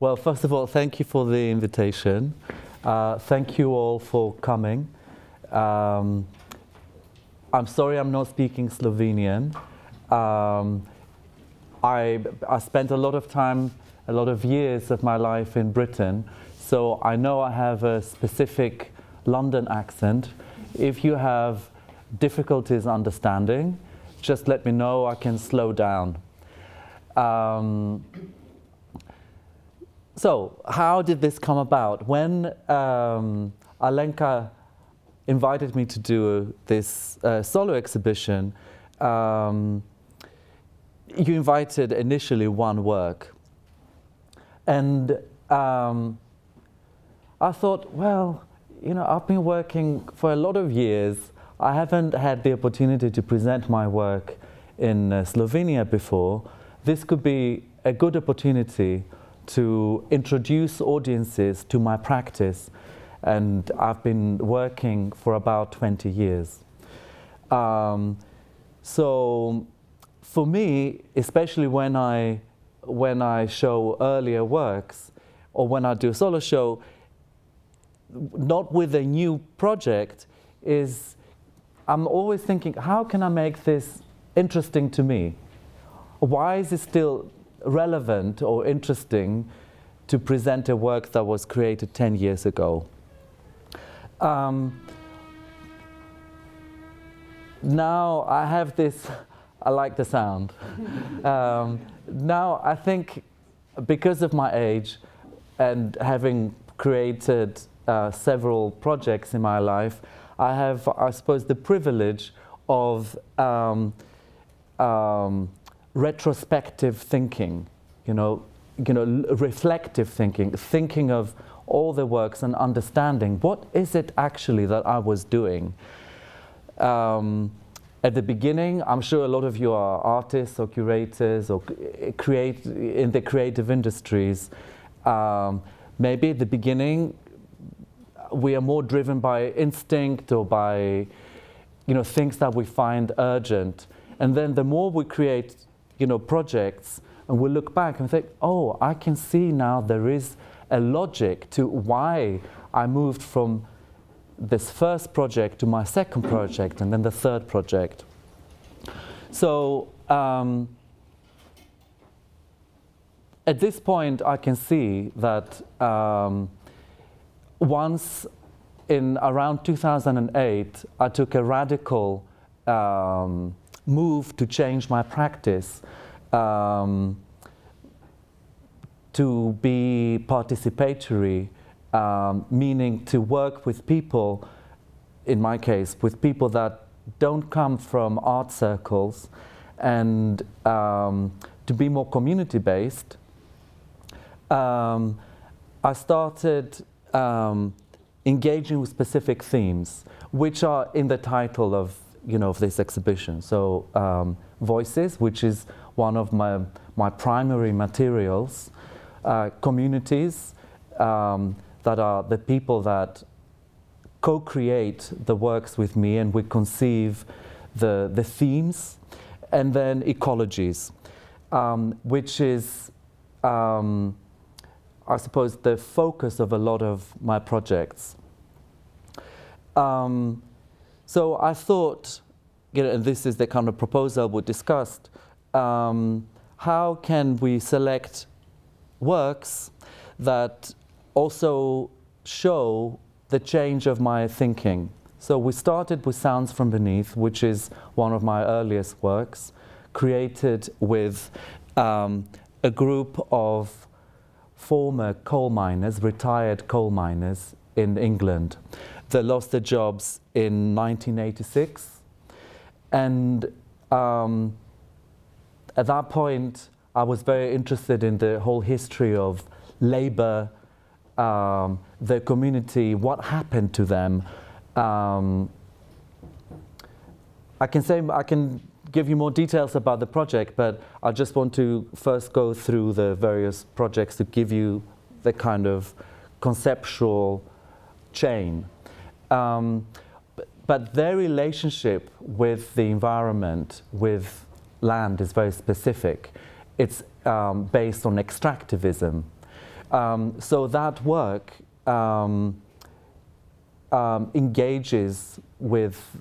Well, first of all, thank you for the invitation. Thank you all for coming. I'm sorry I'm not speaking Slovenian. I spent a lot of time, a lot of years of my life in Britain, so I know I have a specific London accent. If you have difficulties understanding, just let me know, I can slow down. So, how did this come about? When Alenka invited me to do this solo exhibition, you invited initially one work. And I thought, well, you know, I've been working for a lot of years. I haven't had the opportunity to present my work in Slovenia before. This could be a good opportunity to introduce audiences to my practice, and I've been working for about 20 years. So for me, especially when I show earlier works, or when I do a solo show, not with a new project, I'm always thinking, how can I make this interesting to me? Why is it still relevant or interesting to present a work that was created 10 years ago? Now I have this, I like the sound. Now I think because of my age and having created several projects in my life, I have, I suppose, the privilege of retrospective thinking, reflective thinking of all the works and understanding what is it actually that I was doing. At the beginning, I'm sure a lot of you are artists or curators or create in the creative industries. Maybe at the beginning, we are more driven by instinct or by, things that we find urgent. And then the more we create, projects, and we look back and think, oh, I can see now there is a logic to why I moved from this first project to my second project and then the third project. So at this point, I can see that once in around 2008, I took a radical move to change my practice to be participatory, meaning to work with people, in my case, with people that don't come from art circles, and to be more community-based. I started engaging with specific themes, which are in the title of this exhibition. So voices, which is one of my primary materials, communities, that are the people that co-create the works with me, and we conceive the themes, and then ecologies, which is, I suppose, the focus of a lot of my projects. So I thought, and this is the kind of proposal we discussed, how can we select works that also show the change of my thinking? So we started with Sounds from Beneath, which is one of my earliest works, created with a group of former coal miners, retired coal miners in England. They lost their jobs in 1986. And at that point, I was very interested in the whole history of labor, the community, what happened to them. I can give you more details about the project, but I just want to first go through the various projects to give you the kind of conceptual chain. But their relationship with the environment, with land, is very specific. It's based on extractivism. So that work engages with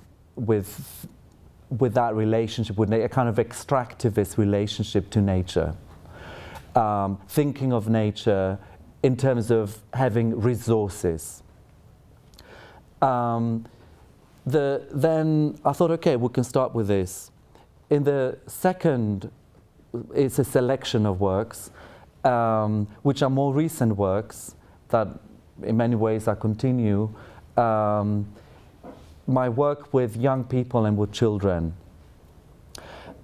that relationship, with a kind of extractivist relationship to nature, thinking of nature in terms of having resources. Then I thought, okay, we can start with this. In the second, it's a selection of works, which are more recent works that in many ways I continue. My work with young people and with children.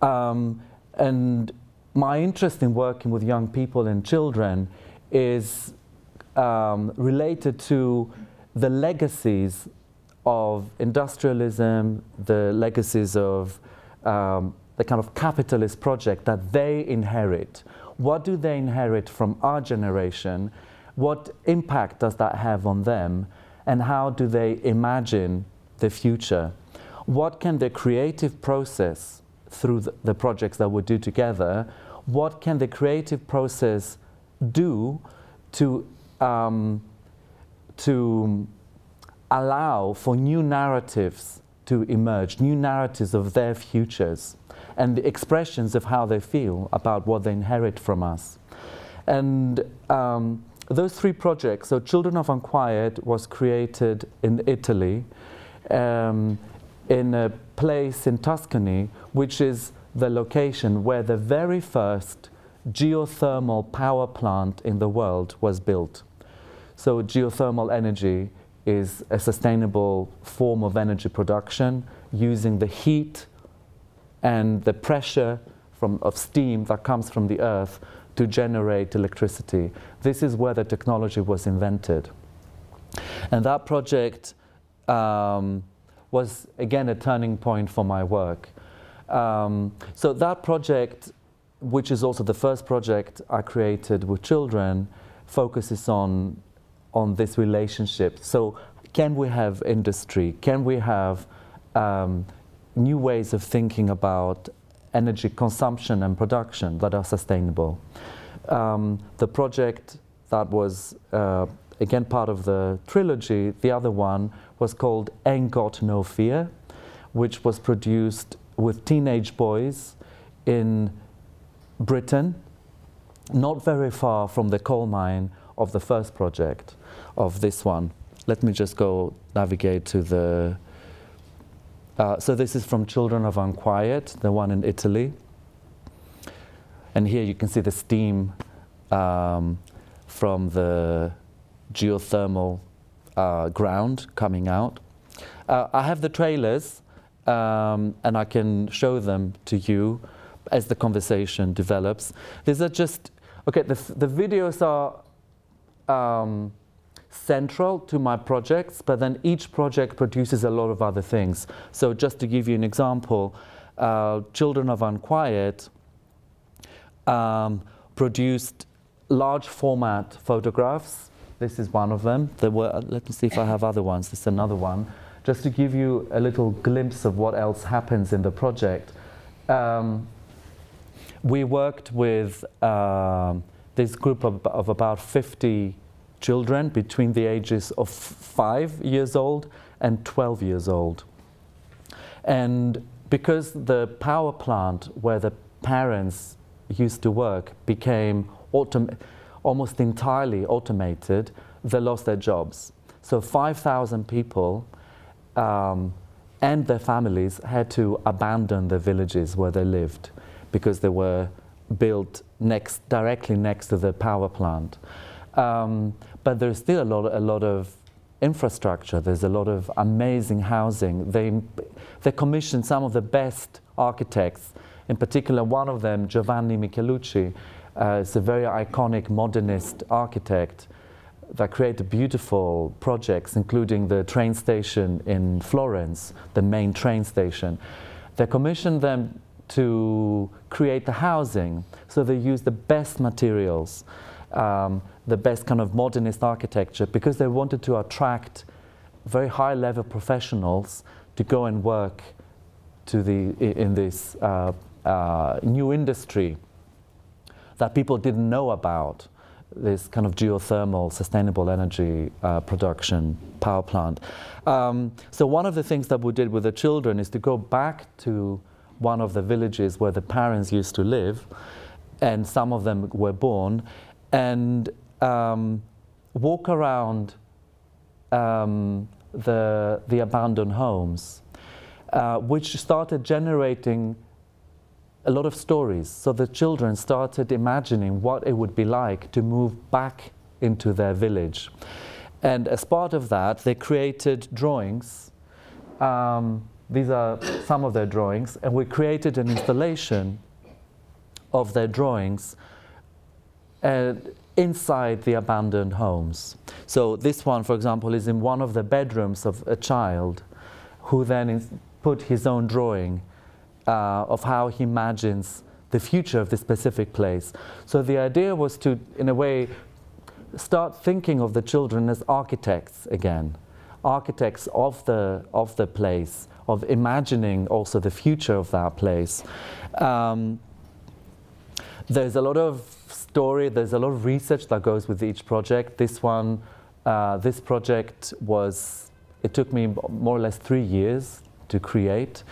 And my interest in working with young people and children is related to the legacies of industrialism, the legacies of the kind of capitalist project that they inherit. What do they inherit from our generation? What impact does that have on them? And how do they imagine the future? What can the creative process, through the projects that we do together, what can the creative process do to allow for new narratives to emerge, new narratives of their futures, and the expressions of how they feel about what they inherit from us. And those three projects, so Children of Unquiet was created in Italy, in a place in Tuscany, which is the location where the very first geothermal power plant in the world was built. So geothermal energy is a sustainable form of energy production using the heat and the pressure of steam that comes from the earth to generate electricity. This is where the technology was invented. And that project was, again, a turning point for my work. So that project, which is also the first project I created with children, focuses on this relationship. So can we have industry? Can we have new ways of thinking about energy consumption and production that are sustainable? The project that was, again, part of the trilogy, the other one, was called Ain't Got No Fear, which was produced with teenage boys in Britain, not very far from the coal mine of the first project of this one. Let me just go navigate to the... so this is from Children of Unquiet, the one in Italy. And here you can see the steam from the geothermal ground coming out. I have the trailers, and I can show them to you as the conversation develops. These are just, okay, the videos are central to my projects, but then each project produces a lot of other things. So just to give you an example, Children of Unquiet produced large format photographs. This is one of them. There were, let me see if I have other ones. This is another one. Just to give you a little glimpse of what else happens in the project. We worked with this group of about 50 children between the ages of 5 years old and 12 years old. And because the power plant where the parents used to work became almost entirely automated, they lost their jobs. So 5,000 people and their families had to abandon the villages where they lived because they were built directly next to the power plant. But there's still a lot of infrastructure. There's a lot of amazing housing. They commissioned some of the best architects. In particular, one of them, Giovanni Michelucci, is a very iconic modernist architect that created beautiful projects, including the train station in Florence, the main train station. They commissioned them to create the housing, so they used the best materials, the best kind of modernist architecture, because they wanted to attract very high-level professionals to go and work in this new industry that people didn't know about. this kind of geothermal, sustainable energy production power plant. So one of the things that we did with the children is to go back to one of the villages where the parents used to live, and some of them were born, and walk around the abandoned homes, which started generating a lot of stories. So the children started imagining what it would be like to move back into their village. And as part of that, they created drawings. These are some of their drawings, and we created an installation of their drawings inside the abandoned homes. So this one, for example, is in one of the bedrooms of a child who then put his own drawing of how he imagines the future of this specific place. So the idea was to, in a way, start thinking of the children as architects again, architects of the place, of imagining also the future of that place. There's a lot of story, there's a lot of research that goes with each project. This one, this project it took me more or less 3 years to create.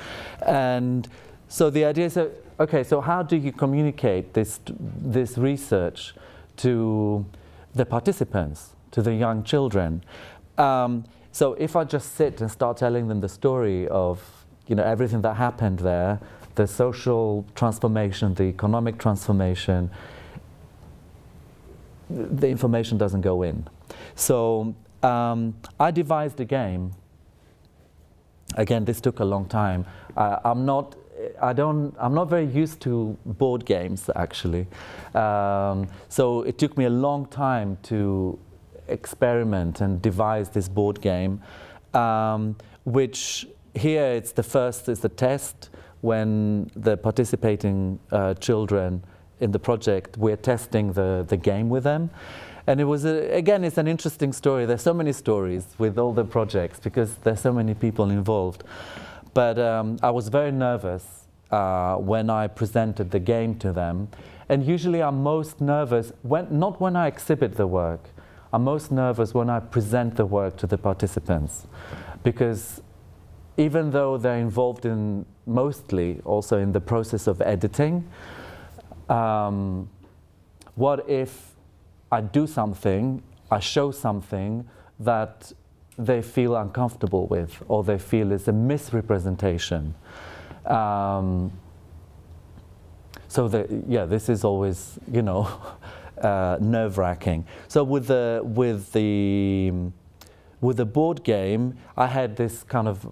And so the idea is, okay, so how do you communicate this research to the participants, to the young children? So if I just sit and start telling them the story of, everything that happened there, the social transformation, the economic transformation, the information doesn't go in. So I devised a game. Again, this took a long time. I'm not very used to board games, actually. So it took me a long time to experiment and devise this board game, which here it's the test. When the participating children in the project, we're testing the game with them. And it was, again, it's an interesting story. There's so many stories with all the projects because there's so many people involved. But I was very nervous when I presented the game to them. And usually I'm most nervous, not when I exhibit the work. I'm most nervous when I present the work to the participants. Because even though they're involved in mostly also in the process of editing, what if I do something, I show something that they feel uncomfortable with, or they feel is a misrepresentation? So this is always, nerve-wracking. So with the board game, I had this kind of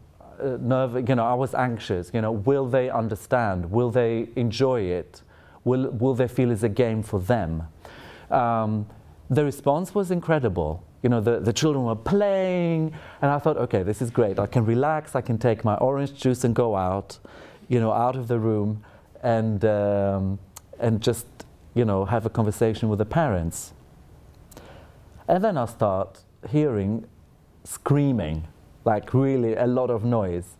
nerve. I was anxious. Will they understand? Will they enjoy it? Will they feel it's a game for them? The response was incredible. The children were playing, and I thought, okay, this is great. I can relax. I can take my orange juice and go out, out of the room, and just, have a conversation with the parents. And then I start hearing screaming, like really a lot of noise,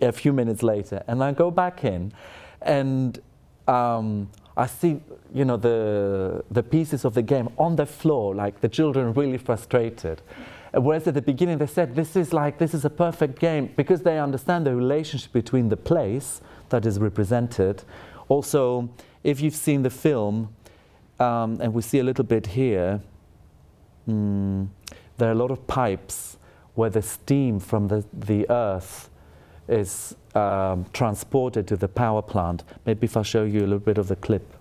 a few minutes later. And I go back in, and I see, the pieces of the game on the floor, like the children really frustrated. Whereas at the beginning they said, this is a perfect game, because they understand the relationship between the place that is represented. Also, if you've seen the film, and we see a little bit here, there are a lot of pipes where the steam from the earth is transported to the power plant. Maybe if I show you a little bit of the clip.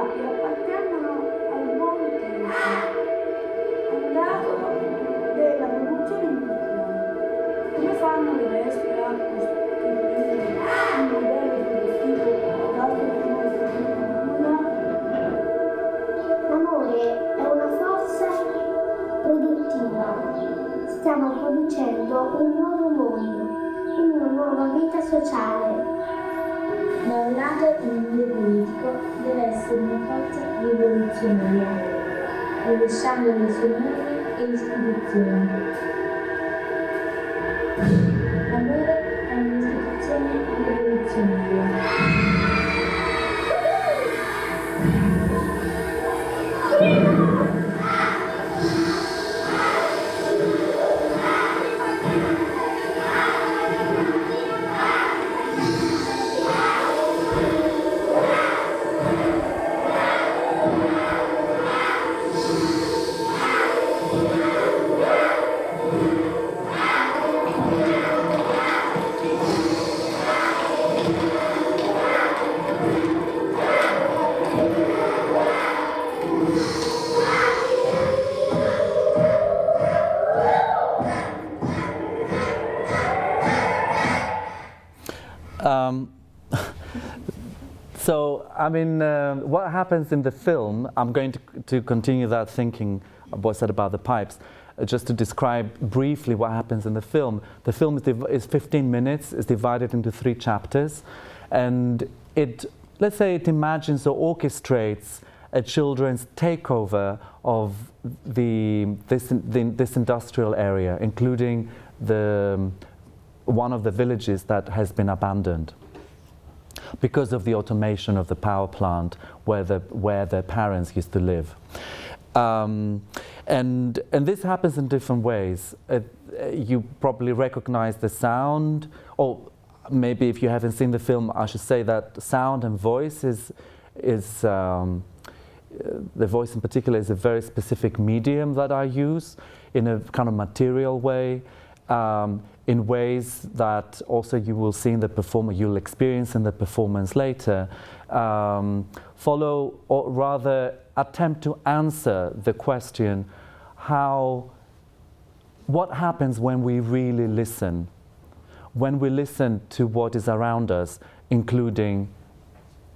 Che appartengono al monte. vita sociale, da un lato il mondo politico deve essere una forza rivoluzionaria, rovesciando le sue norme e istituzioni. L'amore è un'istituzione rivoluzionaria. So, I mean, what happens in the film, I'm going to continue that thinking of what I said about the pipes, just to describe briefly what happens in the film. The film is 15 minutes, it's divided into 3 chapters, and let's say it imagines or orchestrates a children's takeover of this industrial area, including one of the villages that has been abandoned because of the automation of the power plant where their parents used to live. And this happens in different ways. You probably recognize the sound, or maybe if you haven't seen the film, I should say that sound and voice the voice in particular is a very specific medium that I use in a kind of material way, in ways that also you will see in the performance, you'll experience in the performance later, follow or rather attempt to answer the question, what happens when we really listen? When we listen to what is around us, including,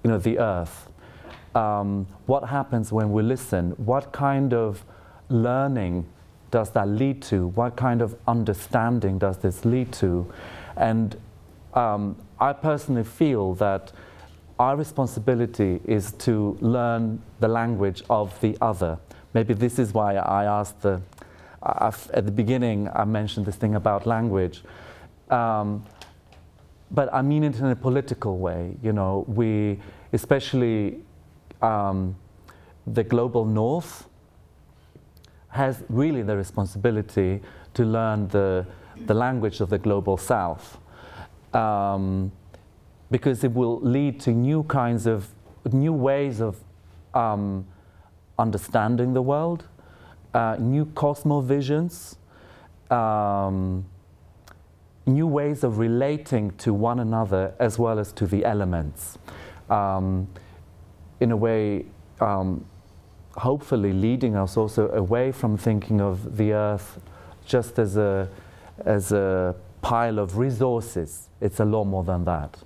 the earth. What happens when we listen? What kind of learning does that lead to? What kind of understanding does this lead to? And I personally feel that our responsibility is to learn the language of the other. Maybe this is why I asked at the beginning I mentioned this thing about language. But I mean it in a political way. We, especially the global north, has really the responsibility to learn the language of the global south, because it will lead to new ways of understanding the world, new cosmovisions, new ways of relating to one another as well as to the elements, in a way hopefully leading us also away from thinking of the earth just as a pile of resources. It's a lot more than that.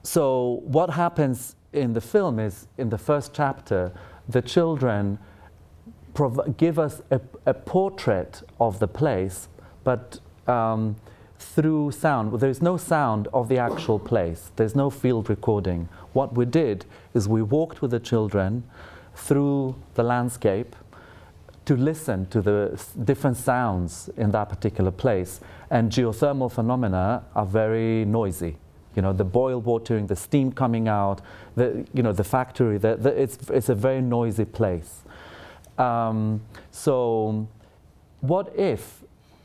So what happens in the film is, in the first chapter, the children give us a portrait of the place, but through sound. There's no sound of the actual place. There's no field recording. What we did is we walked with the children through the landscape to listen to the different sounds in that particular place. And geothermal phenomena are very noisy. The boiled water, the steam coming out, the factory, it's a very noisy place. So what if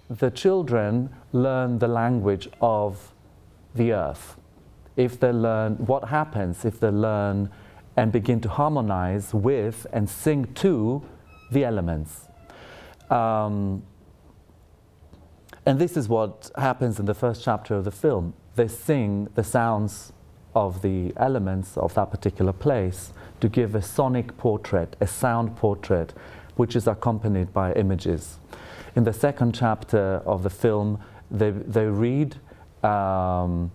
the children learn the language of the earth? What happens if they learn and begin to harmonize with and sing to the elements? And this is what happens in the first chapter of the film. They sing the sounds of the elements of that particular place to give a sonic portrait, a sound portrait, which is accompanied by images. In the second chapter of the film, they read a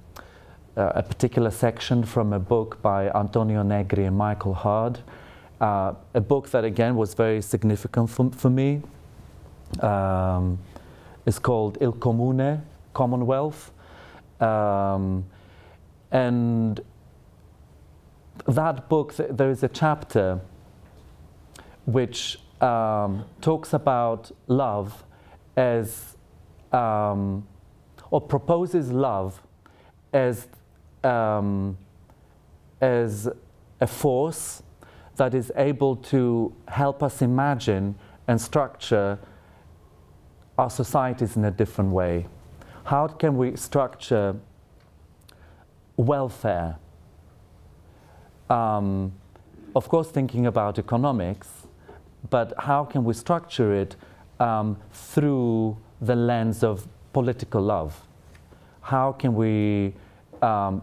particular section from a book by Antonio Negri and Michael Hard, a book that again was very significant for me. It's called Il Comune, commonwealth. And that book, there is a chapter which talks about love as, or proposes love as a force that is able to help us imagine and structure our societies in a different way. How can we structure welfare? Of course, thinking about economics, but how can we structure it through the lens of political love? How can we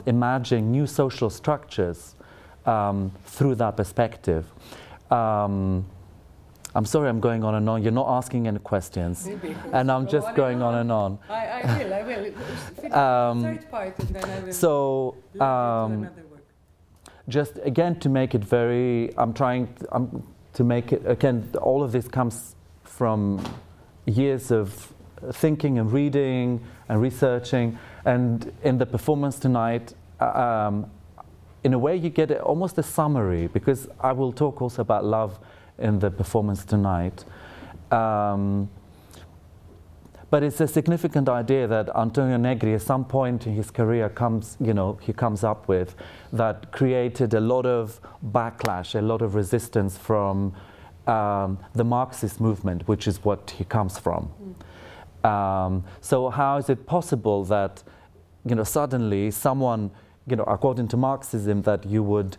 imagine new social structures through that perspective? I'm sorry I'm going on and on. You're not asking any questions. Maybe. And I'm just going on and on. I will. Third part, and then I will so, another work. just again to make it very, I'm trying to make it, again, all of this comes from years of thinking and reading and researching. And in the performance tonight, in a way you get almost a summary, because I will talk also about love in the performance tonight. But it's a significant idea that Antonio Negri at some point in his career he comes up with, that created a lot of backlash, a lot of resistance from the Marxist movement, which is what he comes from. So how is it possible that suddenly someone, according to Marxism, that you would,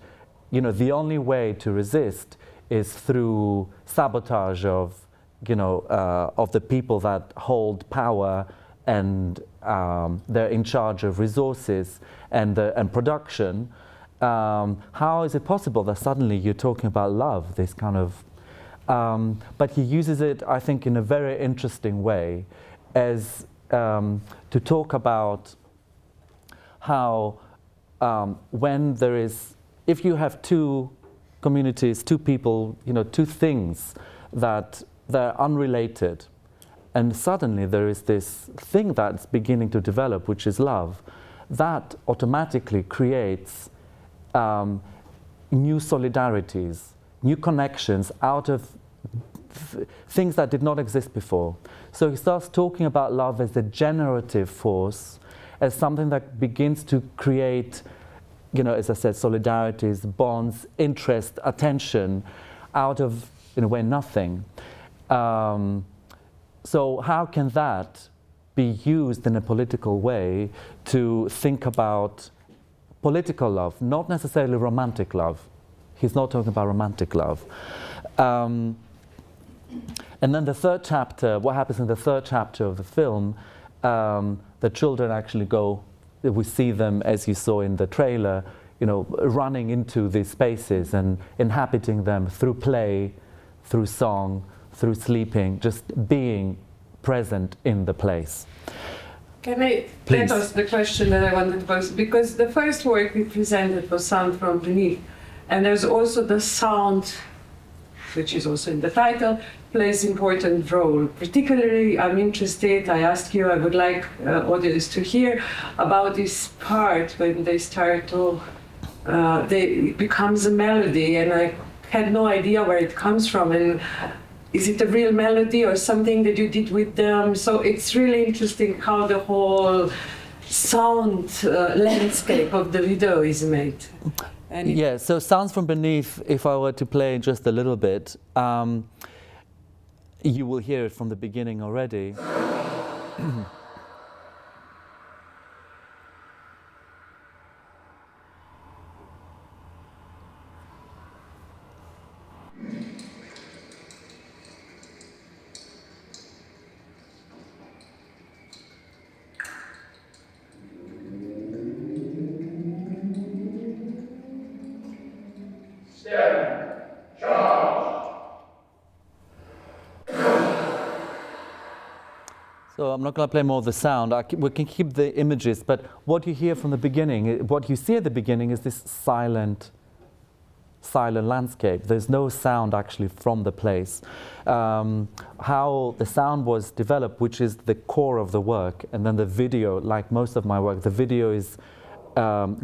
the only way to resist is through sabotage of the people that hold power and they're in charge of resources and production. How is it possible that suddenly you're talking about love, this kind of... but he uses it, I think, in a very interesting way as to talk about how when there is... If you have two communities, two people, two things that they're unrelated, and suddenly there is this thing that's beginning to develop, which is love, that automatically creates new solidarities, new connections out of things that did not exist before. So he starts talking about love as a generative force, as something that begins to create, as I said, solidarities, bonds, interest, attention, out of, in a way, nothing. So how can that be used in a political way to think about political love, not necessarily romantic love? He's not talking about romantic love. And then the third chapter, what happens in the third chapter of the film, the children actually go, we see them, as you saw in the trailer, running into these spaces and inhabiting them through play, through song, through sleeping, just being present in the place. Can I Please. That was the question that I wanted to pose, because the first work we presented was Sound from Beneath, and there's also the sound, which is also in the title, plays important role. Particularly, I'm interested, I asked you, I would like audience to hear about this part when they start to, it becomes a melody, and I had no idea where it comes from, and is it a real melody or something that you did with them? So it's really interesting how the whole sound landscape of the video is made. And Yeah, so Sounds from Beneath, if I were to play just a little bit, you will hear it from the beginning already. So I'm not going to play more of the sound. We can keep the images, but what you hear from the beginning, what you see at the beginning is this silent silent landscape. There's no sound actually from the place. How the sound was developed, which is the core of the work, and then the video, like most of my work, the video is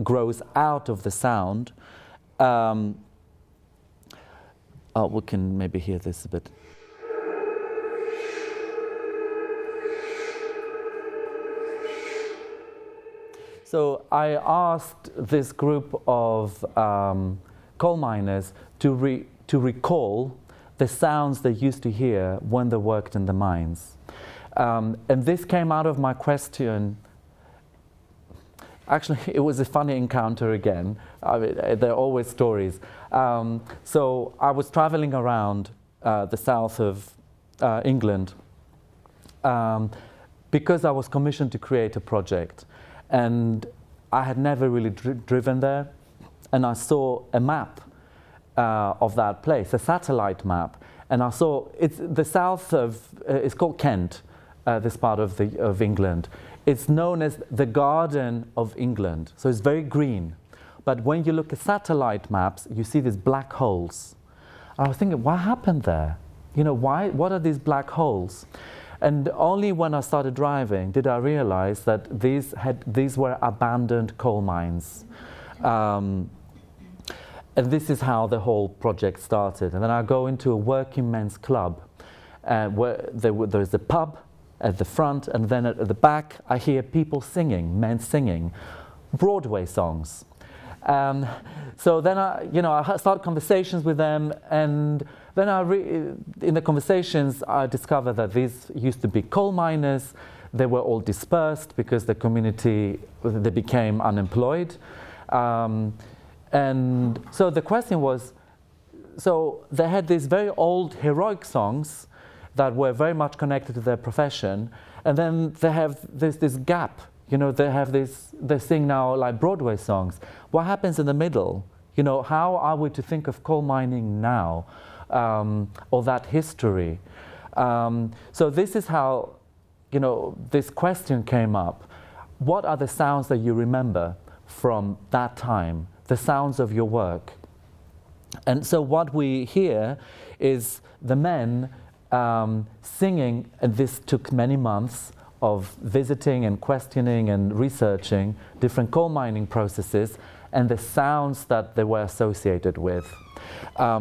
grows out of the sound. Oh, we can maybe hear this a bit. So I asked this group of coal miners to recall the sounds they used to hear when they worked in the mines. And this came out of my question. Actually, it was a funny encounter again. I mean, there are always stories. So I was traveling around the south of England because I was commissioned to create a project. And I had never really driven there. And I saw a map of that place, a satellite map. And I saw it's the south of, it's called Kent, this part of England. It's known as the Garden of England. So it's very green. But when you look at satellite maps, you see these black holes. I was thinking, what happened there? You know, what are these black holes? And only when I started driving did I realize that these were abandoned coal mines. And this is how the whole project started. And then I go into a working men's club where there's a pub at the front, and then at the back I hear people singing, men singing Broadway songs. So then I start conversations with them, and then in the conversations I discovered that these used to be coal miners. They were all dispersed because the community, they became unemployed. And so the question was, so they had these very old heroic songs that were very much connected to their profession, and then there's this gap. You know, they sing now like Broadway songs. What happens in the middle? You know, how are we to think of coal mining now, or that history? So this is how, you know, this question came up. What are the sounds that you remember from that time, the sounds of your work? And so what we hear is the men singing, and this took many months of visiting and questioning and researching different coal mining processes and the sounds that they were associated with.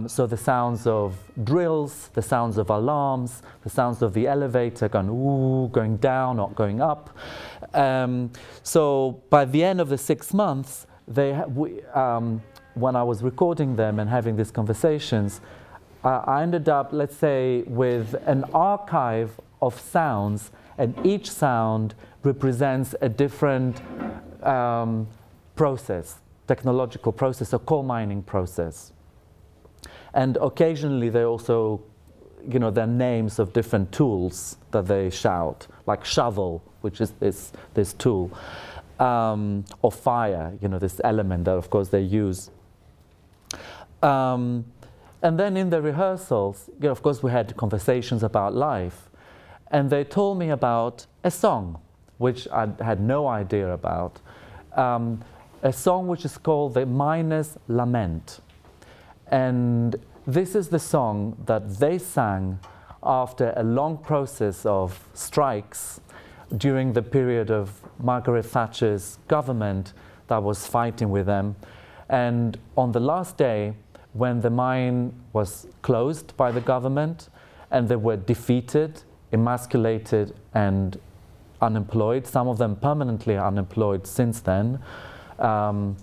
So the sounds of drills, the sounds of alarms, the sounds of the elevator going ooh, going down or going up. So by the end of the 6 months, when I was recording them and having these conversations, I ended up, let's say, with an archive of sounds, and each sound represents a different process, technological process, or coal mining process. And occasionally they also, you know, they're names of different tools that they shout, like shovel, which is this tool, or fire, you know, this element that of course they use. And then in the rehearsals, you know, of course we had conversations about life, and they told me about a song, which I had no idea about, a song which is called the Miners' Lament. And this is the song that they sang after a long process of strikes during the period of Margaret Thatcher's government that was fighting with them. And on the last day, when the mine was closed by the government and they were defeated, emasculated and unemployed, some of them permanently unemployed since then, on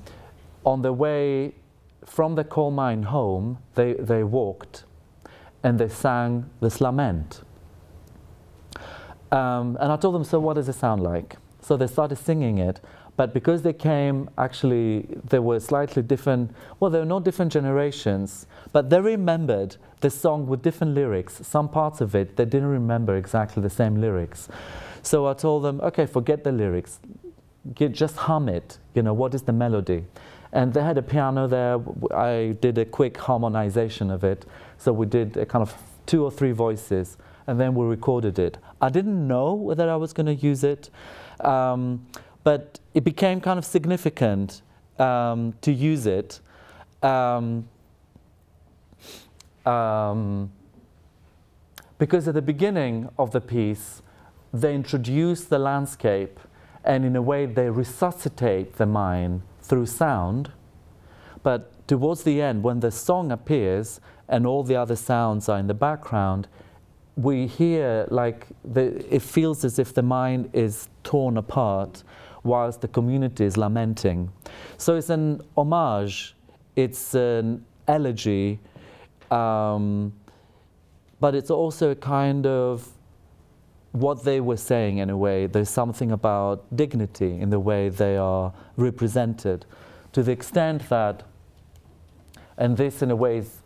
the way from the coal mine home, they walked and they sang this lament. And I told them, so what does it sound like? So they started singing it, but because they came, actually, they were slightly different, well, they were not different generations, but they remembered the song with different lyrics. Some parts of it, they didn't remember exactly the same lyrics. So I told them, okay, forget the lyrics, just hum it, you know, what is the melody? And they had a piano there. I did a quick harmonization of it. So we did a kind of 2 or 3 voices, and then we recorded it. I didn't know whether I was going to use it, but it became kind of significant to use it. Because at the beginning of the piece, they introduce the landscape, and in a way they resuscitate the mind through sound. But towards the end, when the song appears and all the other sounds are in the background, we hear like it feels as if the mind is torn apart whilst the community is lamenting. So it's an homage, it's an elegy, but it's also a kind of what they were saying in a way. There's something about dignity in the way they are represented, to the extent that, and this in a way is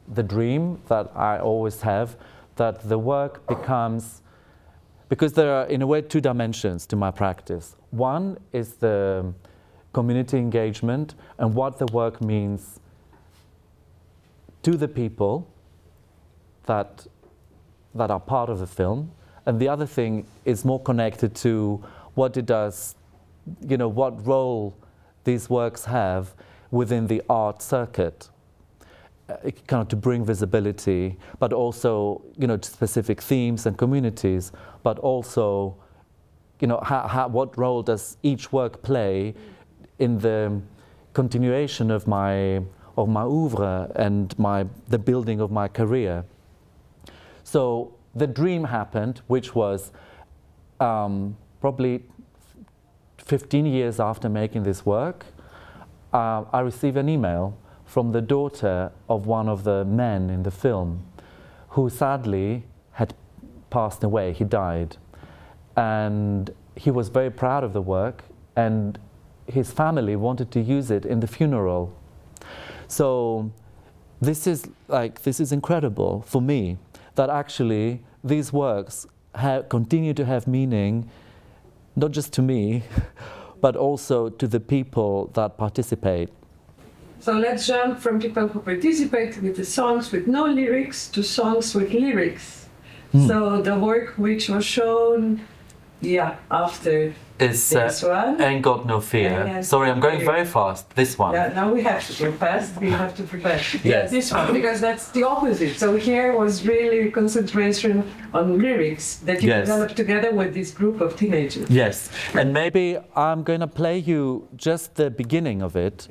the dream that I always have, that the work becomes, because there are in a way two dimensions to my practice. One is the community engagement and what the work means to the people that are part of the film, and the other thing is more connected to what it does, you know, what role these works have within the art circuit, kind of to bring visibility, but also, you know, to specific themes and communities, but also, you know, what role does each work play in the continuation of my oeuvre and the building of my career. So the dream happened, which was probably 15 years after making this work. I received an email from the daughter of one of the men in the film, who sadly had passed away. He died. And he was very proud of the work, and his family wanted to use it in the funeral. So this is incredible for me, that actually these works continue to have meaning, not just to me, but also to the people that participate. So let's jump from people who participate with the songs with no lyrics to songs with lyrics. So the work which was shown, after this one. Ain't Got No Fear. Sorry, I'm going very fast. This one. Yeah, now we have to go fast. We have to prepare. Yes. This one, because that's the opposite. So here was really concentration on lyrics that you developed together with this group of teenagers. Yes, and maybe I'm going to play you just the beginning of it,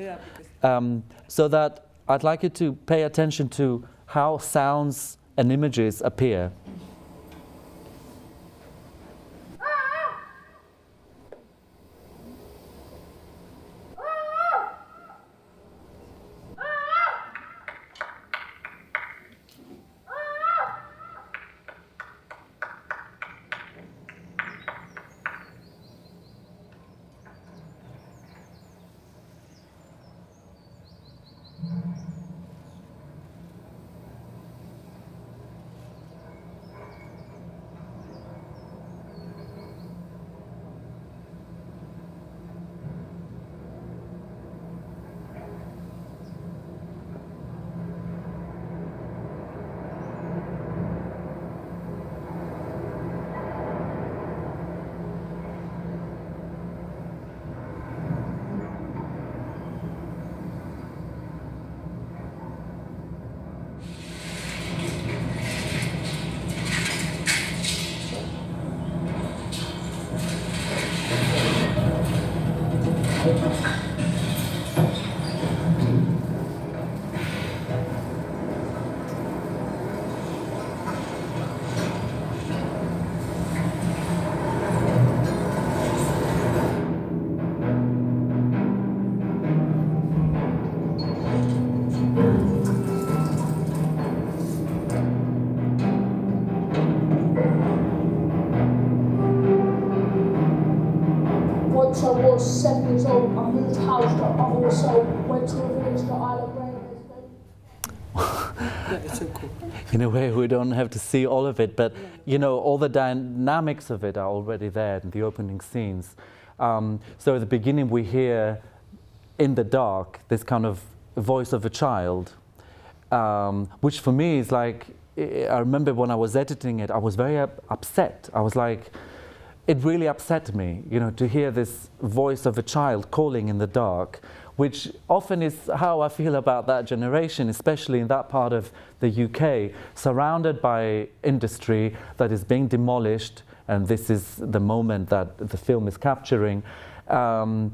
so that I'd like you to pay attention to how sounds and images appear. Once I was 7 years old, I moved house, but I also went to a village that I It's so cool. In a way, we don't have to see all of it, but you know, all the dynamics of it are already there in the opening scenes. So at the beginning, we hear in the dark this kind of voice of a child, which for me is like, I remember when I was editing it, I was very upset. I was like, it really upset me, you know, to hear this voice of a child calling in the dark, which often is how I feel about that generation, especially in that part of the UK, surrounded by industry that is being demolished, and this is the moment that the film is capturing, and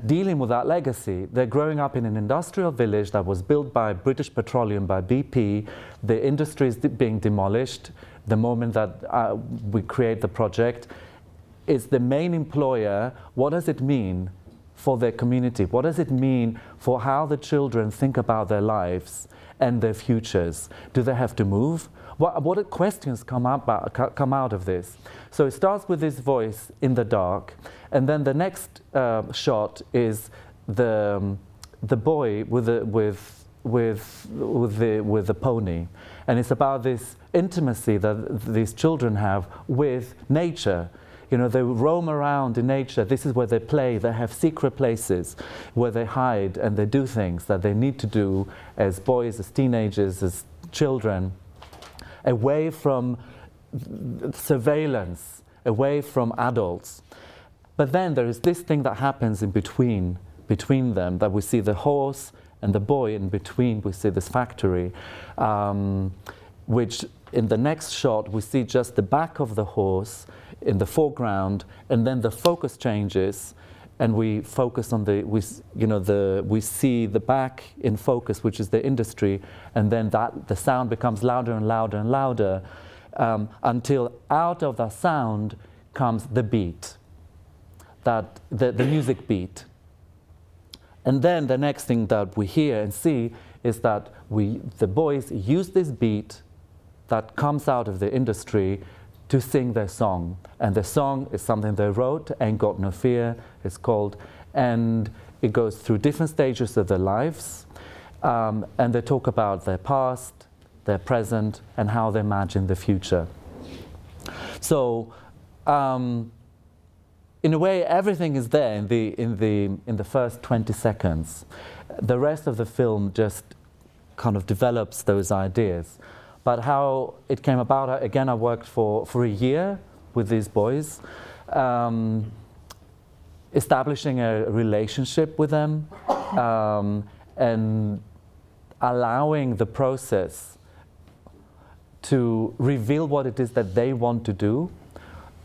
dealing with that legacy. They're growing up in an industrial village that was built by British Petroleum, by BP. The industry is being demolished. The moment that we create the project, is the main employer. What does it mean for their community? What does it mean for how the children think about their lives and their futures? Do they have to move? What questions come out of this? So it starts with this voice in the dark, and then the next shot is the boy with the pony, and it's about this intimacy that these children have with nature. You know, they roam around in nature. This is where they play. They have secret places where they hide and they do things that they need to do as boys, as teenagers, as children, away from surveillance, away from adults. But then there is this thing that happens in between them, that we see the horse and the boy. In between we see this factory, which in the next shot we see just the back of the horse in the foreground, and then the focus changes and we focus on we see the back in focus, which is the industry, and then the sound becomes louder and louder and louder, until out of the sound comes the beat, that the music beat. And then the next thing that we hear and see is that the boys use this beat that comes out of the industry to sing their song. And the song is something they wrote, Ain't Got No Fear, it's called, and it goes through different stages of their lives, and they talk about their past, their present, and how they imagine the future. So, in a way, everything is there in the first 20 seconds. The rest of the film just kind of develops those ideas. But how it came about, again, I worked for a year with these boys, establishing a relationship with them, and allowing the process to reveal what it is that they want to do.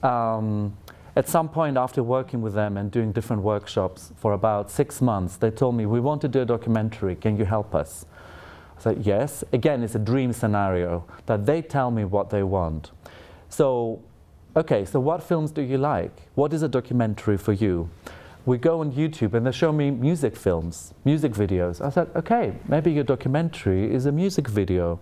At some point, after working with them and doing different workshops for about 6 months, they told me, we want to do a documentary, can you help us? I said, yes. Again, it's a dream scenario, that they tell me what they want. So, okay, so what films do you like? What is a documentary for you? We go on YouTube and they show me music films, music videos. I said, okay, maybe your documentary is a music video.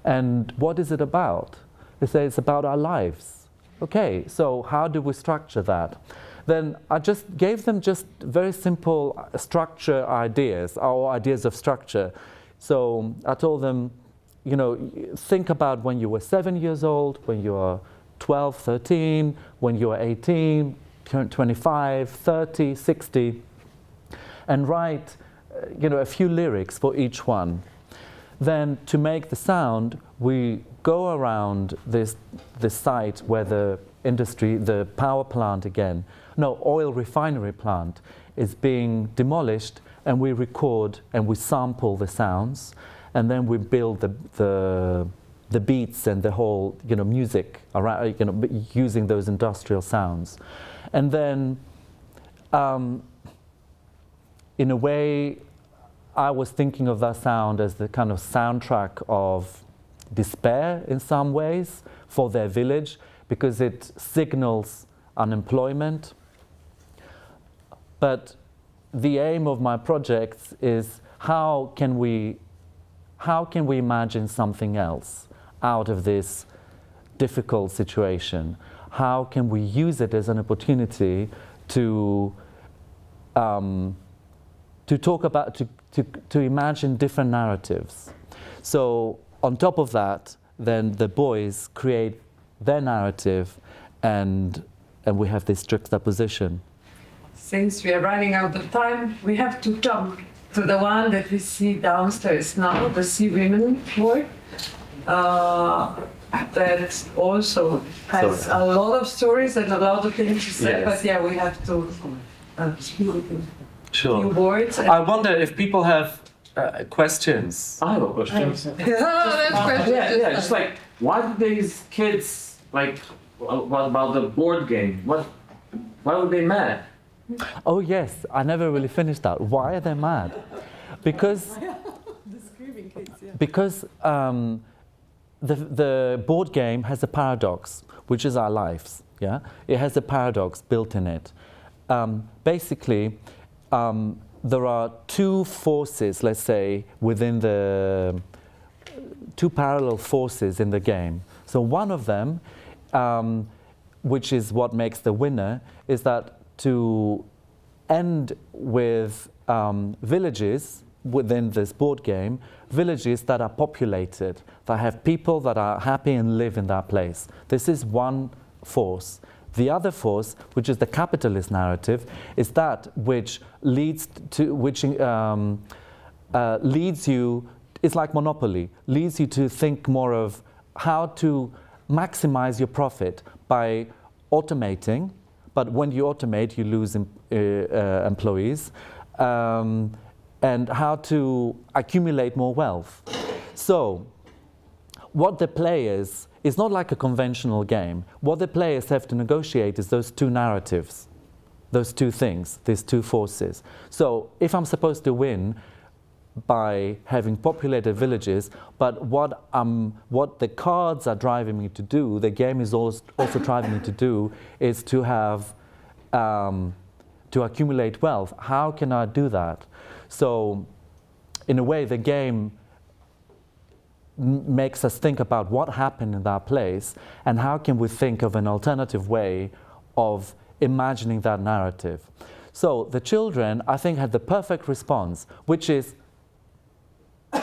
And what is it about? They say it's about our lives. Okay, so how do we structure that? Then I just gave them just very simple structure ideas, or ideas of structure. So I told them, you know, think about when you were 7 years old, when you were 12, 13, when you were 18, 25, 30, 60, and write, you know, a few lyrics for each one. Then to make the sound, we go around this site where the industry, the power plant oil refinery plant is being demolished, and we record and we sample the sounds, and then we build the beats and the whole, you know, music around, you know, using those industrial sounds. And then, in a way, I was thinking of that sound as the kind of soundtrack of despair in some ways for their village, because it signals unemployment. But the aim of my projects is how can we imagine something else out of this difficult situation? How can we use it as an opportunity to talk about, to imagine different narratives? So on top of that, then the boys create their narrative, and we have this juxtaposition. Since we are running out of time, we have to jump to the one that we see downstairs now, the Sea Women Ward. That also has a lot of stories and a lot of things to say, but yeah, we have to speak with you. few Sure. words. I wonder if people have questions. I have a question. Yeah, just like, why do these kids, like, what about the board game? Why were they mad? Oh yes, I never really finished that. Why are they mad? Because the board game has a paradox, which is our lives. Yeah, it has a paradox built in it. Basically, there are two forces, let's say, within the two parallel forces in the game. So one of them, which is what makes the winner, is that to end with villages within this board game, villages that are populated, that have people that are happy and live in that place. This is one force. The other force, which is the capitalist narrative, is that which leads you, it's like monopoly, leads you to think more of how to maximize your profit by automating, but when you automate, you lose employees, and how to accumulate more wealth. So, what the players, it's not like a conventional game. What the players have to negotiate is those two narratives, those two things, these two forces. So, if I'm supposed to win by having populated villages, but what the cards are driving me to do, the game is also driving me to do, is to have, to accumulate wealth. How can I do that? So, in a way, the game makes us think about what happened in that place and how can we think of an alternative way of imagining that narrative. So the children, I think, had the perfect response, which is,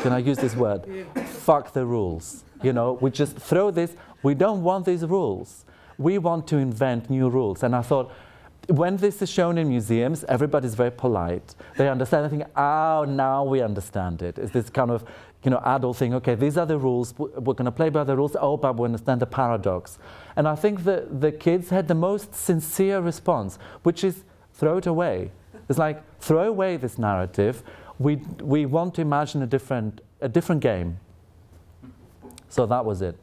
can I use this word? Fuck the rules. You know, we just throw this, we don't want these rules. We want to invent new rules. And I thought, when this is shown in museums, everybody's very polite. They understand, I think, oh, now we understand it. It's this kind of, you know, adult thing, okay, these are the rules, we're going to play by the rules, oh, but we understand the paradox. And I think the kids had the most sincere response, which is throw it away. It's like, throw away this narrative. We want to imagine a different game. So that was it.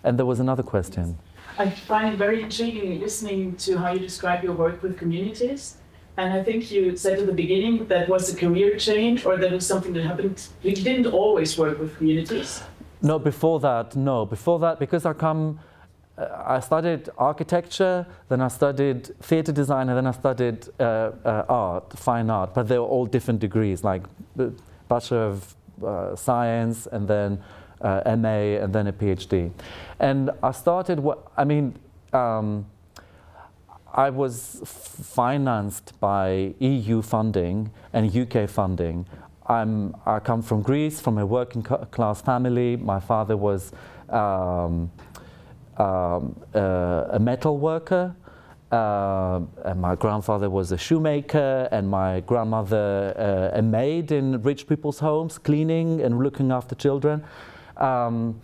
And there was another question. I find it very intriguing listening to how you describe your work with communities. And I think you said at the beginning that was a career change, or that was something that happened. You didn't always work with communities. No, before that, because I studied architecture, then I studied theater design, and then I studied art, fine art, but they were all different degrees, like Bachelor of Science, and then MA, and then a PhD. And I started, I was financed by EU funding and UK funding. I come from Greece, from a working class family. My father was a metal worker, and my grandfather was a shoemaker, and my grandmother a maid in rich people's homes, cleaning and looking after children. And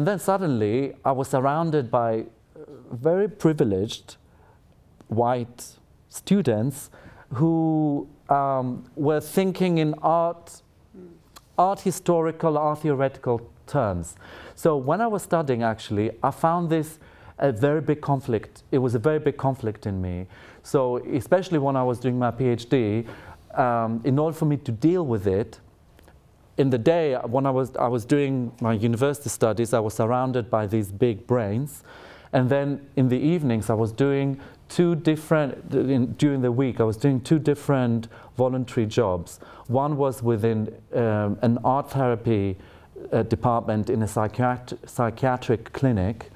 then suddenly I was surrounded by very privileged white students who were thinking in art historical, art theoretical terms. So when I was studying, actually, I found this a very big conflict. It was a very big conflict in me. So especially when I was doing my PhD, in order for me to deal with it, in the day when I was doing my university studies, I was surrounded by these big brains. And then in the evenings, I was doing during the week, I was doing two different voluntary jobs. One was within an art therapy department in a psychiatric clinic,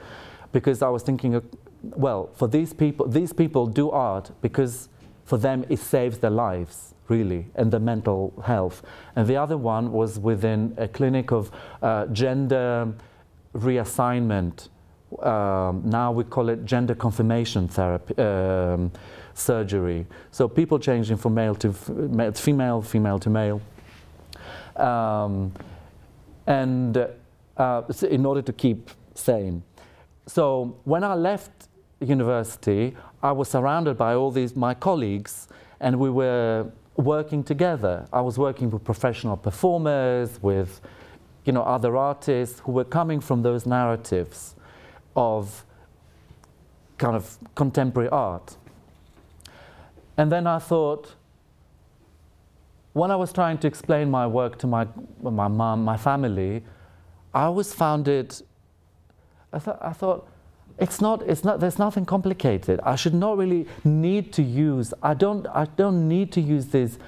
because I was thinking, well, for these people do art because for them it saves their lives, really, and their mental health. And the other one was within a clinic of gender reassignment. Now we call it gender confirmation therapy, surgery. So people changing from male to female, female to male. In order to keep sane. So when I left university, I was surrounded by all my colleagues, and we were working together. I was working with professional performers, with other artists who were coming from those narratives of kind of contemporary art. And then I thought, when I was trying to explain my work to my mom, my family, I always found it, I thought, it's not, there's nothing complicated. I should not really need to use, I don't need to use these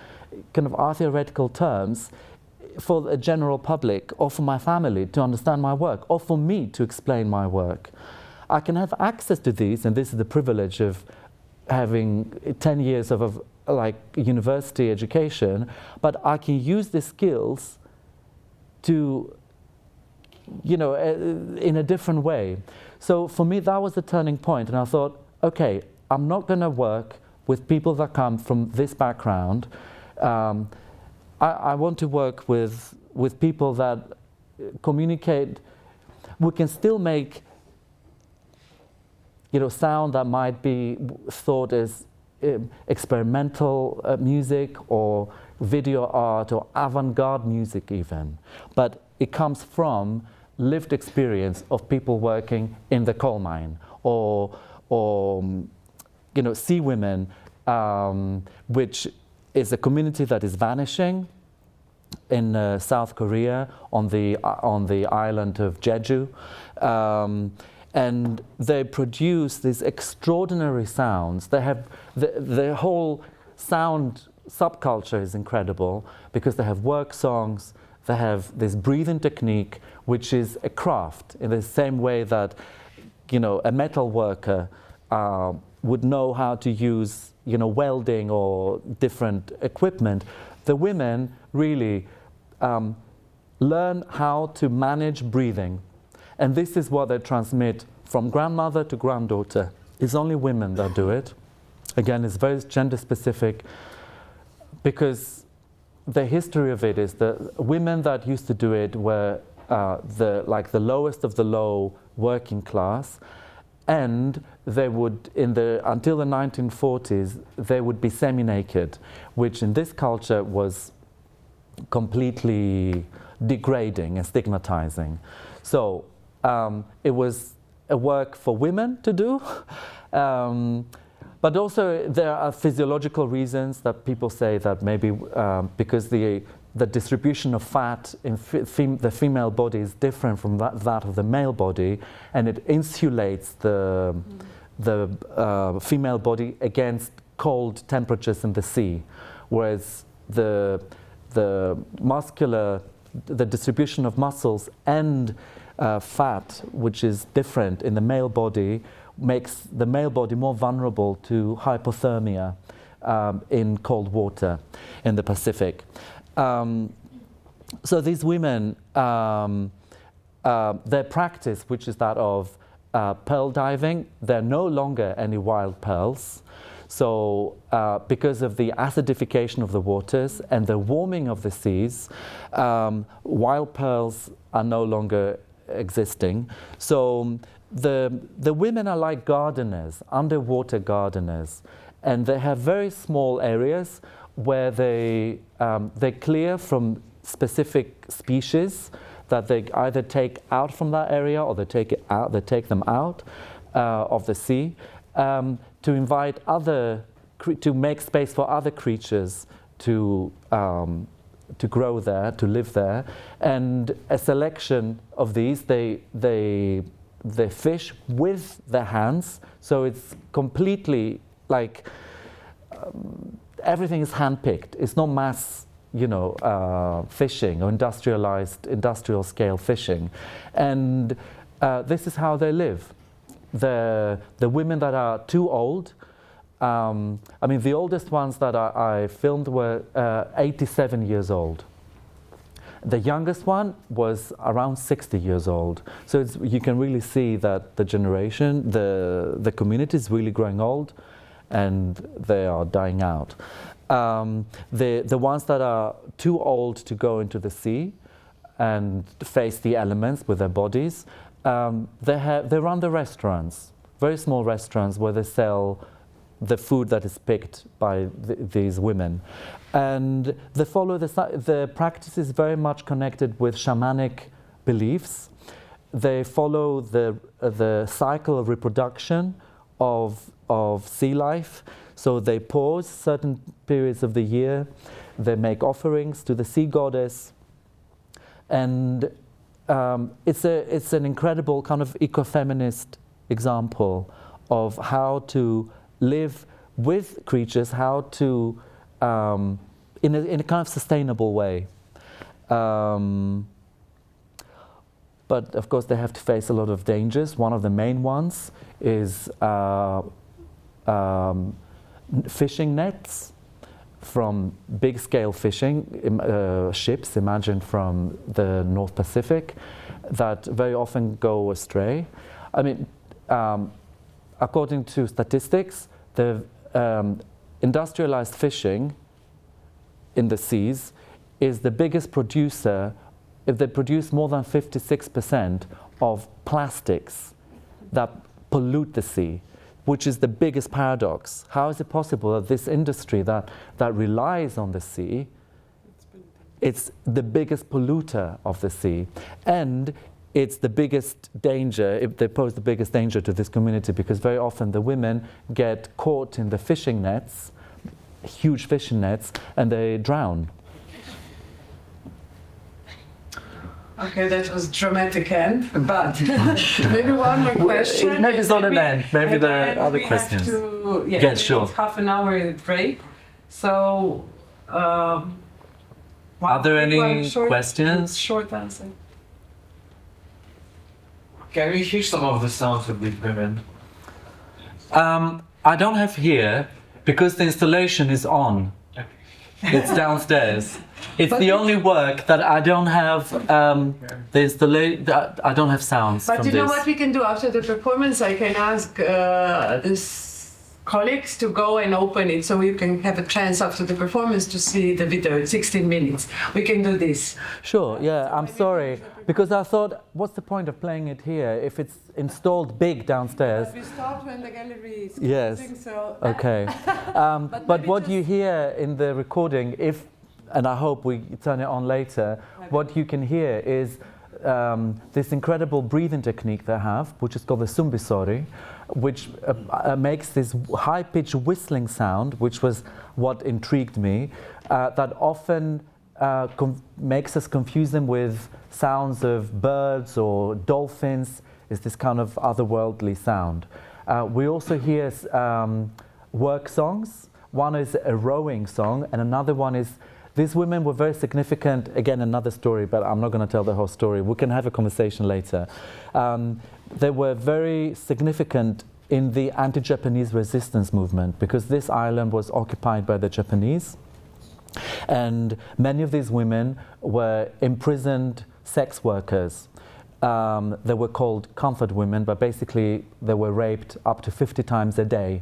kind of art theoretical terms for the general public or for my family to understand my work or for me to explain my work. I can have access to these, and this is the privilege of having 10 years of like university education, but I can use the skills to, in a different way. So for me, that was the turning point, and I thought, okay, I'm not going to work with people that come from this background. I want to work with people that communicate. We can still make sound that might be thought as experimental music or video art or avant-garde music even. But it comes from lived experience of people working in the coal mine or sea women, which is a community that is vanishing in South Korea on the island of Jeju. And they produce these extraordinary sounds. They have the whole sound subculture is incredible because they have work songs. They have this breathing technique, which is a craft in the same way that a metal worker would know how to use welding or different equipment. The women really learn how to manage breathing. And this is what they transmit from grandmother to granddaughter. It's only women that do it. Again, it's very gender specific because the history of it is that women that used to do it were the lowest of the low working class, and they would, until the 1940s, they would be semi-naked, which in this culture was completely degrading and stigmatizing. So it was a work for women to do, but also there are physiological reasons that people say that maybe because the distribution of fat in the female body is different from that of the male body, and it insulates the female body against cold temperatures in the sea, whereas the distribution of muscles and fat, which is different in the male body, makes the male body more vulnerable to hypothermia in cold water in the Pacific. So these women, their practice, which is that of pearl diving, there are no longer any wild pearls. So because of the acidification of the waters and the warming of the seas, wild pearls are no longer existing. So the women are like gardeners, underwater gardeners, and they have very small areas where they clear from specific species that they either take out from that area or they take them out of the sea to invite to make space for other creatures to grow there, to live there, and a selection of these they fish with their hands, so it's completely like everything is hand-picked. It's not mass, fishing or industrial scale fishing, and this is how they live. The women that are too old. The oldest ones that I filmed were 87 years old. The youngest one was around 60 years old. So you can really see that the generation, the community is really growing old, and they are dying out. The ones that are too old to go into the sea and face the elements with their bodies, they run the restaurants, very small restaurants where they sell the food that is picked by these women. And they follow the practice is very much connected with shamanic beliefs. They follow the cycle of reproduction of sea life. So they pause certain periods of the year. They make offerings to the sea goddess. And it's an incredible kind of ecofeminist example of how to live with creatures, how to in a kind of sustainable way. But of course they have to face a lot of dangers. One of the main ones is fishing nets from big-scale fishing ships, imagine from the North Pacific, that very often go astray. I mean, according to statistics, the industrialized fishing in the seas is the biggest producer. If they produce more than 56% of plastics that pollute the sea, which is the biggest paradox. How is it possible that this industry that relies on the sea, it's the biggest polluter of the sea, and it's the biggest danger, they pose the biggest danger to this community, because very often the women get caught in the fishing nets, huge fishing nets, and they drown. Okay, that was dramatic end, but maybe one more question. Maybe it's not an end. Maybe there are other we questions. Have to, Yes, sure. Half an hour break. So, are there any questions? Short answer. Can we hear some of the sounds of these women? I don't have here because the installation is on. It's downstairs. It's the only work that I don't have the installation. I don't have sounds. But from you know this. what we can do after the performance? I can ask this colleagues to go and open it, so you can have a chance after the performance to see the video. It's 16 minutes. We can do this. Sure. Yeah. I'm sorry because I thought, what's the point of playing it here if it's installed big downstairs? We start when the gallery is closing. Yes. So Okay. But what you hear in the recording, and I hope we turn it on later, what you can hear is this incredible breathing technique they have, which is called the sumbisori, which makes this high-pitched whistling sound, which was what intrigued me, that often makes us confuse them with sounds of birds or dolphins. Is this kind of otherworldly sound. We also hear work songs. One is a rowing song, and another one is, these women were very significant, again another story, but I'm not going to tell the whole story. We can have a conversation later. They were very significant in the anti-Japanese resistance movement, because this island was occupied by the Japanese, and many of these women were imprisoned sex workers. They were called comfort women, but basically they were raped up to 50 times a day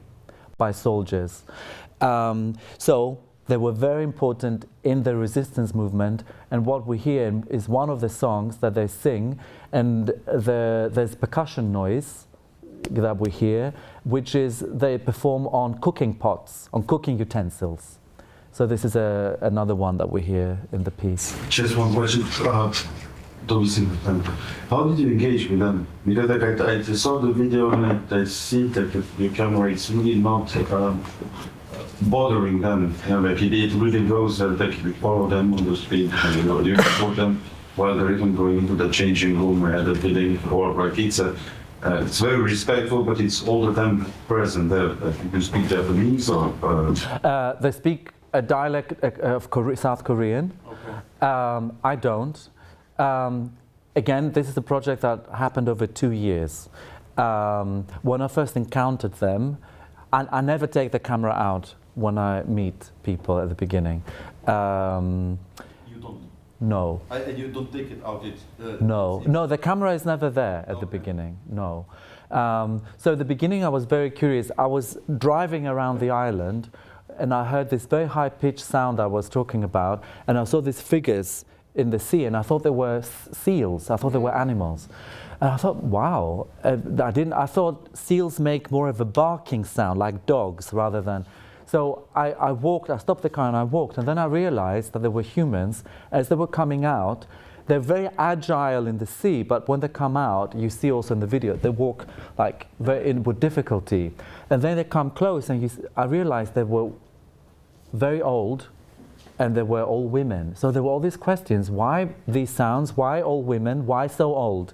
by soldiers. So they were very important in the resistance movement, and what we hear is one of the songs that they sing, and there's percussion noise that we hear, which is they perform on cooking pots, on cooking utensils. So this is another one that we hear in the piece. Just one question. How did you engage with them? Because I saw the video and I see that the camera is really not bothering them. Like it really goes that you follow them on the street and you support them while they're even going into the changing room at the building, or like it's very respectful, but it's all the time present there. You speak Japanese or? They speak a dialect of South Korean. Okay. I don't. Again, this is a project that happened over 2 years. When I first encountered them, I never take the camera out when I meet people at the beginning. You don't? No. And you don't take it out? No, the camera is never there at the beginning, no. So at the beginning I was very curious. I was driving around the island and I heard this very high-pitched sound I was talking about, and I saw these figures in the sea, and I thought they were seals, I thought they were animals. And I thought, wow, I thought seals make more of a barking sound, like dogs, rather than. So I walked, I stopped the car and I walked, and then I realized that there were humans. As they were coming out, they're very agile in the sea, but when they come out, you see also in the video, they walk like with difficulty. And then they come close, and I realized they were very old, and they were all women. So there were all these questions: why these sounds? Why all women? Why so old?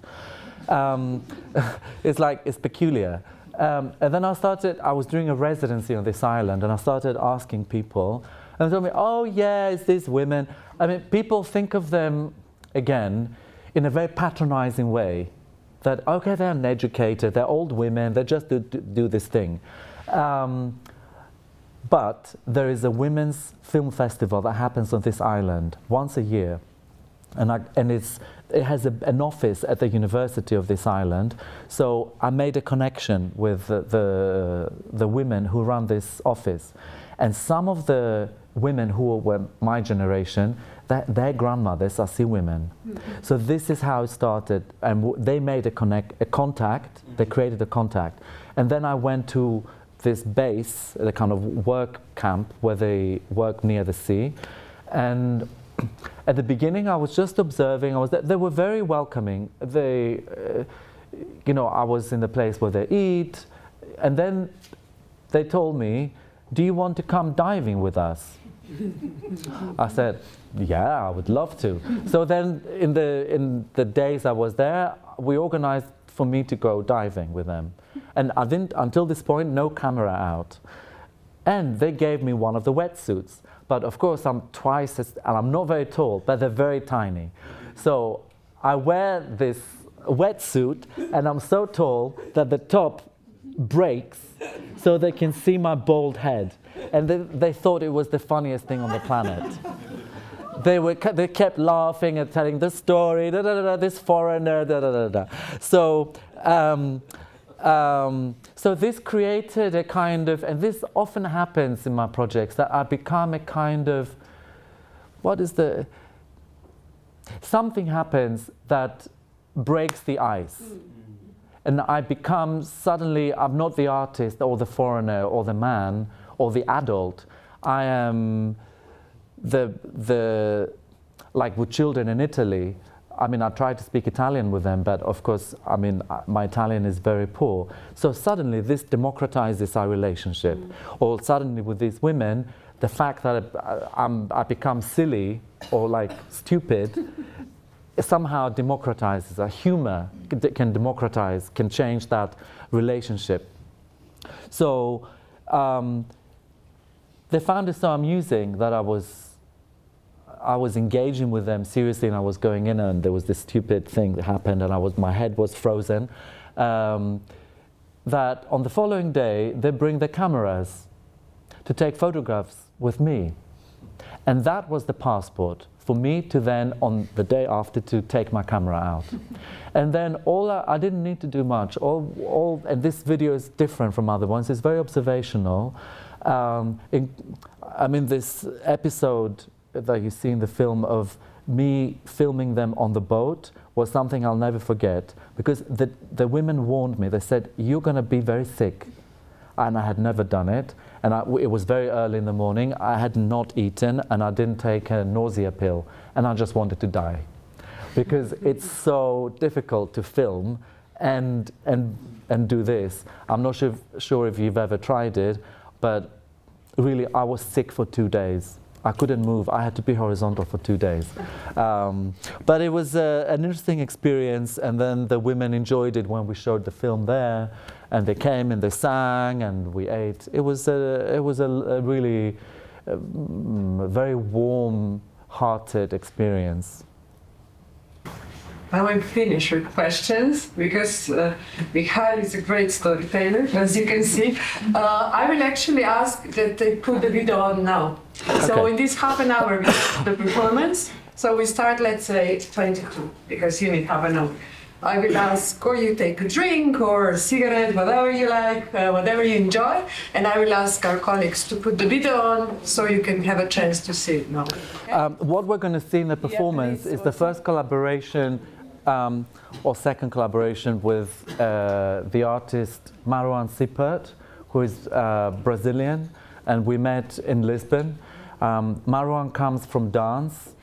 It's peculiar. And then I was doing a residency on this island, and I started asking people, and they told me, oh yeah, it's these women. I mean, people think of them, again, in a very patronizing way, that, okay, they're uneducated, they're old women, they just do this thing. But there is a women's film festival that happens on this island once a year, and it has an office at the university of this island. So I made a connection with the women who run this office, and some of the women who were my generation, their grandmothers are sea women. So this is how it started, and they made a contact. They created a contact, and then I went to this base, the kind of work camp where they work near the sea, and at the beginning I was just observing. They were very welcoming. I was in the place where they eat, and then they told me, do you want to come diving with us? I said, yeah, I would love to. So then in the days I was there, we organized for me to go diving with them. And I didn't, until this point, no camera out. And they gave me one of the wetsuits. But of course, I'm twice as, and I'm not very tall, but they're very tiny. So I wear this wetsuit, and I'm so tall that the top breaks so they can see my bald head. And they thought it was the funniest thing on the planet. They kept laughing and telling the story, this foreigner, So, so this created a kind of, and this often happens in my projects, that I become a kind of, something happens that breaks the ice. And I become suddenly, I'm not the artist or the foreigner or the man or the adult. I am like with children in Italy. I mean, I try to speak Italian with them, but of course, I mean, my Italian is very poor. So suddenly this democratizes our relationship. Or suddenly with these women, the fact that I become silly or like stupid somehow democratizes. A humor can democratize, can change that relationship. So they found it so amusing that I was engaging with them seriously, and I was going in, and there was this stupid thing that happened, and my head was frozen. That on the following day, they bring the cameras to take photographs with me. And that was the passport for me to then, on the day after, to take my camera out. And then I didn't need to do much. And this video is different from other ones. It's very observational. This episode that you see in the film of me filming them on the boat was something I'll never forget, because the women warned me. They said, you're going to be very sick. And I had never done it. And it was very early in the morning. I had not eaten, and I didn't take a nausea pill. And I just wanted to die. Because it's so difficult to film and do this. I'm not sure if you've ever tried it, but really I was sick for 2 days. I couldn't move. I had to be horizontal for 2 days. But it was an interesting experience, and then the women enjoyed it when we showed the film there, and they came and they sang and we ate. It was a really very warm-hearted experience. Now I'm finished with questions, because Mikhail is a great storyteller, as you can see. I will actually ask that they put the video on now. So Okay. in this half an hour, we have the performance. So we start, let's say, 22, because you need half an hour. I will ask, or you take a drink or a cigarette, whatever you like, whatever you enjoy. And I will ask our colleagues to put the video on so you can have a chance to see it now. What we're going to see in the performance is the first collaboration our second collaboration with the artist Marwan Sipert, who is Brazilian, and we met in Lisbon. Marwan comes from dance,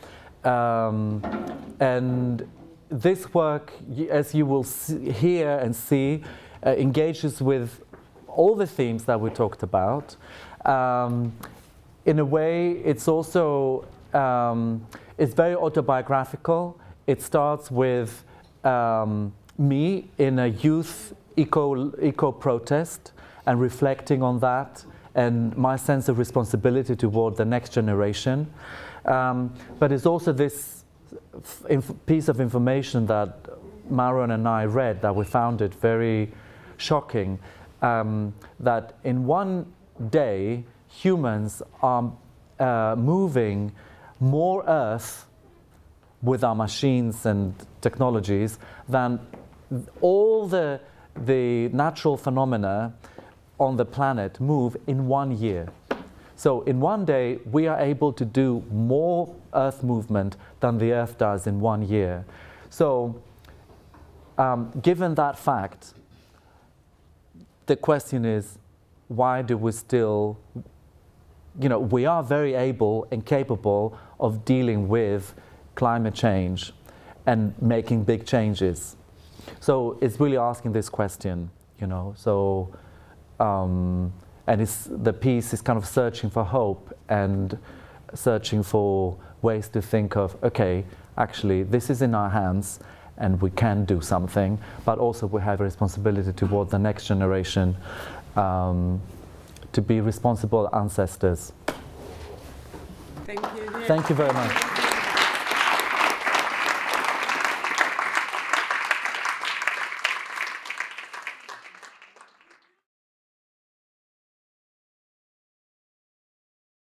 and this work, as you will hear and see, engages with all the themes that we talked about. In a way, it's also it's very autobiographical. It starts with me in a youth eco protest and reflecting on that and my sense of responsibility toward the next generation. But it's also this piece of information that Marwan and I read that we found it very shocking, that in one day humans are moving more earth with our machines and technologies than all the natural phenomena on the planet move in 1 year. So in one day, we are able to do more earth movement than the earth does in 1 year. So given that fact, the question is, why do we still, we are very able and capable of dealing with climate change and making big changes. So it's really asking this question, and the piece is kind of searching for hope and searching for ways to think of, okay, actually this is in our hands and we can do something, but also we have a responsibility toward the next generation to be responsible ancestors. Thank you. Thank you very much.